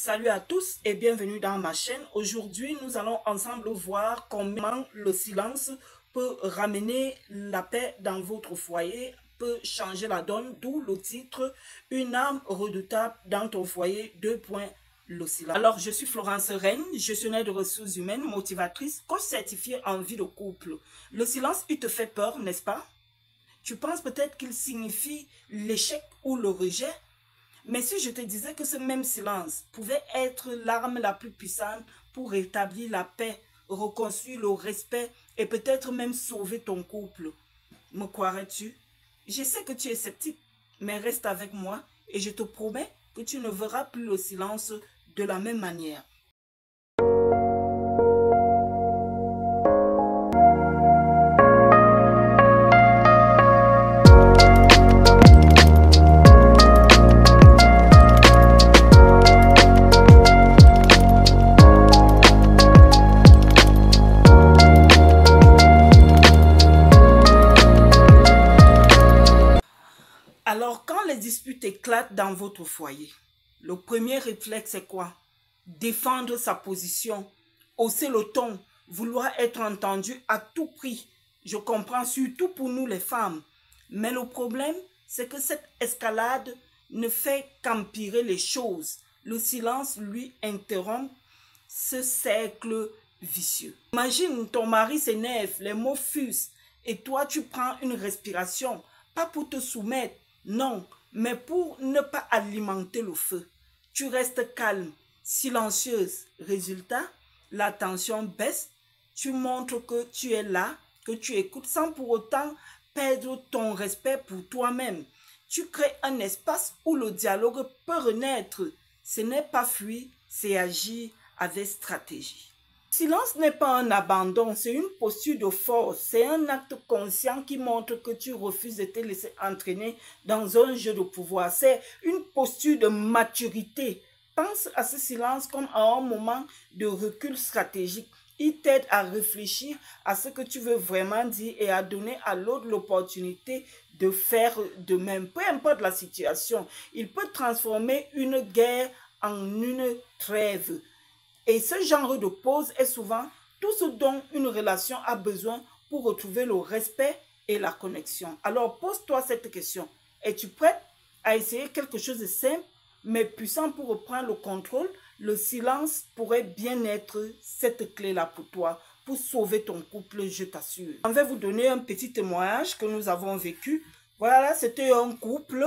Salut à tous et bienvenue dans ma chaîne. Aujourd'hui, nous allons ensemble voir comment le silence peut ramener la paix dans votre foyer, peut changer la donne, d'où le titre « Une âme redoutable dans ton foyer, 2. Le silence ». Alors, je suis Florence Reine, gestionnaire de ressources humaines, motivatrice, coach certifié en vie de couple. Le silence, il te fait peur, n'est-ce pas? Tu penses peut-être qu'il signifie l'échec ou le rejet? Mais si je te disais que ce même silence pouvait être l'arme la plus puissante pour rétablir la paix, reconstruire le respect et peut-être même sauver ton couple, me croirais-tu? Je sais que tu es sceptique, mais reste avec moi et je te promets que tu ne verras plus le silence de la même manière. Alors, quand les disputes éclatent dans votre foyer, le premier réflexe c'est quoi? Défendre sa position, hausser le ton, vouloir être entendu à tout prix. Je comprends, surtout pour nous les femmes. Mais le problème, c'est que cette escalade ne fait qu'empirer les choses. Le silence, lui, interrompt ce cercle vicieux. Imagine, ton mari s'énerve, les mots fusent, et toi, tu prends une respiration, pas pour te soumettre, non, mais pour ne pas alimenter le feu. Tu restes calme, silencieuse. Résultat, la tension baisse. Tu montres que tu es là, que tu écoutes sans pour autant perdre ton respect pour toi-même. Tu crées un espace où le dialogue peut renaître. Ce n'est pas fuir, c'est agir avec stratégie. Silence n'est pas un abandon, c'est une posture de force, c'est un acte conscient qui montre que tu refuses de te laisser entraîner dans un jeu de pouvoir. C'est une posture de maturité. Pense à ce silence comme à un moment de recul stratégique. Il t'aide à réfléchir à ce que tu veux vraiment dire et à donner à l'autre l'opportunité de faire de même. Peu importe la situation, il peut transformer une guerre en une trêve. Et ce genre de pause est souvent tout ce dont une relation a besoin pour retrouver le respect et la connexion. Alors pose-toi cette question. Es-tu prête à essayer quelque chose de simple mais puissant pour reprendre le contrôle? Le silence pourrait bien être cette clé-là pour toi, pour sauver ton couple, je t'assure. Je vais vous donner un petit témoignage que nous avons vécu. Voilà, c'était un couple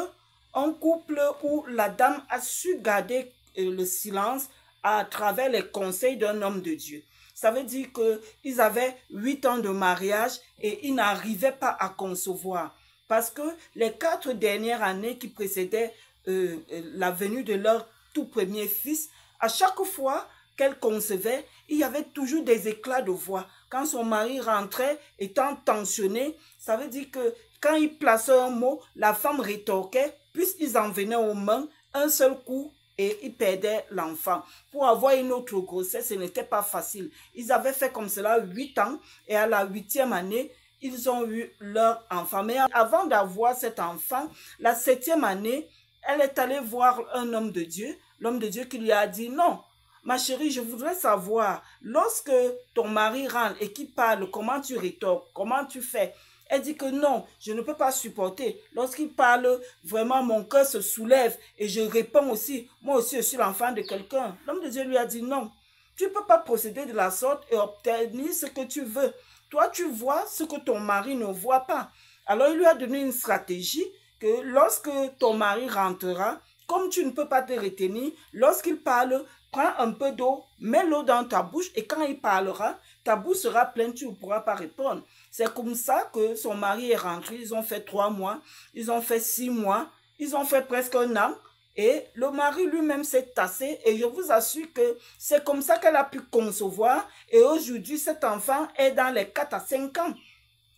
où la dame a su garder le silence à travers les conseils d'un homme de Dieu. Ça veut dire qu'ils avaient 8 ans de mariage et ils n'arrivaient pas à concevoir. Parce que les 4 dernières années qui précédaient la venue de leur tout premier fils, à chaque fois qu'elle concevait, il y avait toujours des éclats de voix. Quand son mari rentrait étant tensionné, ça veut dire que quand il plaçait un mot, la femme rétorquait, puisqu'ils en venaient aux mains, un seul coup, et ils perdaient l'enfant. Pour avoir une autre grossesse, ce n'était pas facile. Ils avaient fait comme cela 8 ans et à la 8e année, ils ont eu leur enfant. Mais avant d'avoir cet enfant, la 7e année, elle est allée voir un homme de Dieu. L'homme de Dieu qui lui a dit non. Ma chérie, je voudrais savoir, lorsque ton mari rentre et qu'il parle, comment tu rétorques, comment tu fais? Elle dit que non, je ne peux pas supporter. Lorsqu'il parle, vraiment, mon cœur se soulève et je réponds aussi. Moi aussi, je suis l'enfant de quelqu'un. L'homme de Dieu lui a dit non. Tu ne peux pas procéder de la sorte et obtenir ce que tu veux. Toi, tu vois ce que ton mari ne voit pas. Alors, il lui a donné une stratégie que lorsque ton mari rentrera, comme tu ne peux pas te retenir, lorsqu'il parle, prends un peu d'eau, mets l'eau dans ta bouche et quand il parlera, ta bouche sera pleine, tu ne pourras pas répondre. C'est comme ça que son mari est rentré. Ils ont fait 3 mois, ils ont fait 6 mois, ils ont fait presque 1 an. Et le mari lui-même s'est tassé et je vous assure que c'est comme ça qu'elle a pu concevoir. Et aujourd'hui, cet enfant est dans les 4 à 5 ans.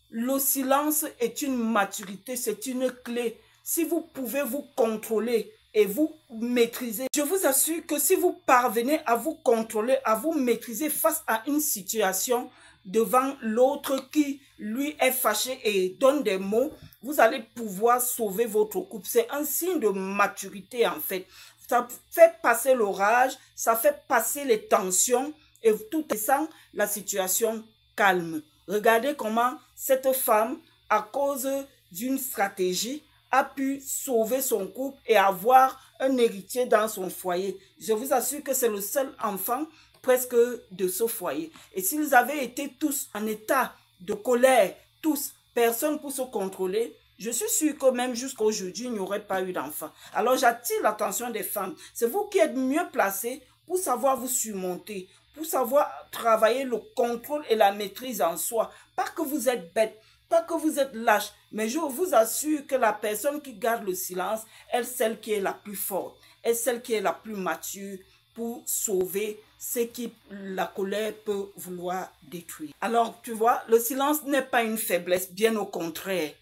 Le silence est une maturité, c'est une clé. Si vous pouvez vous contrôler et vous maîtriser, je vous assure que si vous parvenez à vous contrôler, à vous maîtriser face à une situation devant l'autre qui, lui, est fâché et donne des mots, vous allez pouvoir sauver votre couple. C'est un signe de maturité, en fait. Ça fait passer l'orage, ça fait passer les tensions et tout laissant la situation calme. Regardez comment cette femme, à cause d'une stratégie, a pu sauver son couple et avoir un héritier dans son foyer. Je vous assure que c'est le seul enfant presque de ce foyer. Et s'ils avaient été tous en état de colère, tous, personne pour se contrôler, je suis sûre que même jusqu'à aujourd'hui, il n'y aurait pas eu d'enfant. Alors j'attire l'attention des femmes. C'est vous qui êtes mieux placés pour savoir vous surmonter, pour savoir travailler le contrôle et la maîtrise en soi. Pas que vous êtes bête, pas que vous êtes lâche, mais je vous assure que la personne qui garde le silence est celle qui est la plus forte, est celle qui est la plus mature pour sauver ce qui la colère peut vouloir détruire. Alors, tu vois, le silence n'est pas une faiblesse, bien au contraire.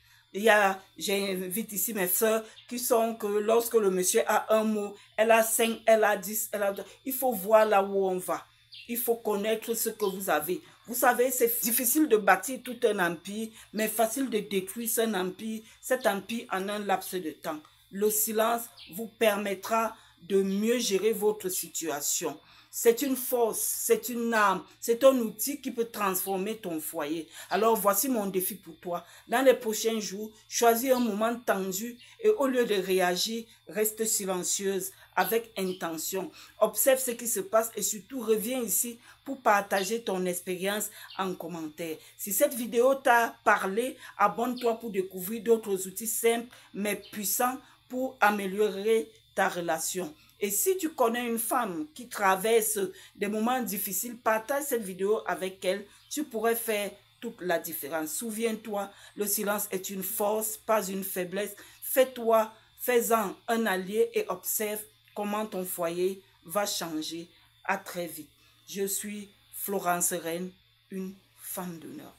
J'invite ici mes soeurs qui sont que lorsque le monsieur a un mot, elle a 5, elle a 10, il faut voir là où on va. Il faut connaître ce que vous avez. Vous savez, c'est difficile de bâtir tout un empire, mais facile de détruire cet empire en un laps de temps. Le silence vous permettra de mieux gérer votre situation. C'est une force, c'est une arme, c'est un outil qui peut transformer ton foyer. Alors voici mon défi pour toi. Dans les prochains jours, choisis un moment tendu et au lieu de réagir, reste silencieuse avec intention. Observe ce qui se passe et surtout reviens ici pour partager ton expérience en commentaire. Si cette vidéo t'a parlé, abonne-toi pour découvrir d'autres outils simples mais puissants pour améliorer ta relation. Et si tu connais une femme qui traverse des moments difficiles, partage cette vidéo avec elle. Tu pourrais faire toute la différence. Souviens-toi, le silence est une force, pas une faiblesse. Fais-en un allié et observe comment ton foyer va changer. À très vite. Je suis Florence Reine, une femme d'honneur.